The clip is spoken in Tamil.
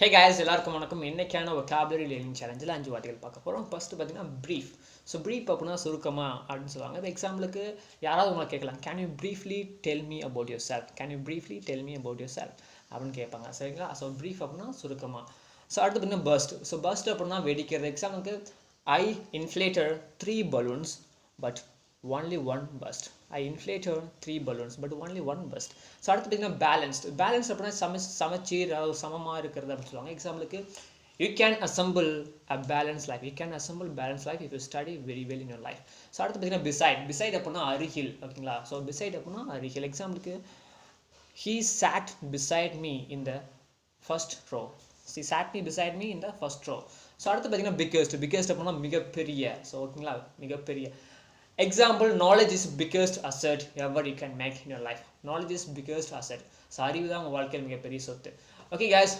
Hey guys, எல்லாருக்கும் வணக்கம். இன்னைக்கான vocabulary learning challengeல 5 வார்த்தைகள் பார்க்க போறோம். ஃபர்ஸ்ட் பாத்தீங்கன்னா brief. So brief அப்படினா சுருக்கமா அப்படினு சொல்வாங்க. இப்போ எக்ஸாம்பிளுக்கு யாராவது உங்களை கேட்கலாம். Can you briefly tell me about yourself? Can you briefly tell me about yourself? அப்படினு கேட்பாங்க. சரிங்களா? So brief அப்படினா சுருக்கமா. So அடுத்து பாத்தீங்கன்னா burst. So burst அப்படினா வெடிக்கிறது. எக்ஸாம்பிளுக்கு I inflated 3 balloons but only one burst. I inflated 3 balloons but only one burst. So அடுத்து பார்த்தீங்கன்னா பேலன்ஸ்ட் அப்படின்னா சமச்சீர் சமமாக இருக்கிறது அப்படின்னு சொல்லுவாங்க. எக்ஸாம்பிளுக்கு you can assemble a balance life. You can assemble balance life if you study very well in your life. So அடுத்து பார்த்தீங்கன்னா பிசைட் அப்படின்னா அருகில். ஓகேங்களா? ஸோ பிசைட் அப்படின்னா அருகில். எக்ஸாம்பிளுக்கு he sat beside me in the first row. She sat me beside me in the first row. So அடுத்து பார்த்தீங்கன்னா பிக்கெஸ்ட் அப்படின்னா மிகப்பெரிய. ஸோ ஓகேங்களா? மிகப்பெரிய. Example, knowledge is biggest asset ever you can make in your life. Knowledge is biggest asset. So அறிவு தான் உங்கள் வாழ்க்கையில் மிகப்பெரிய சொத்து. Okay guys,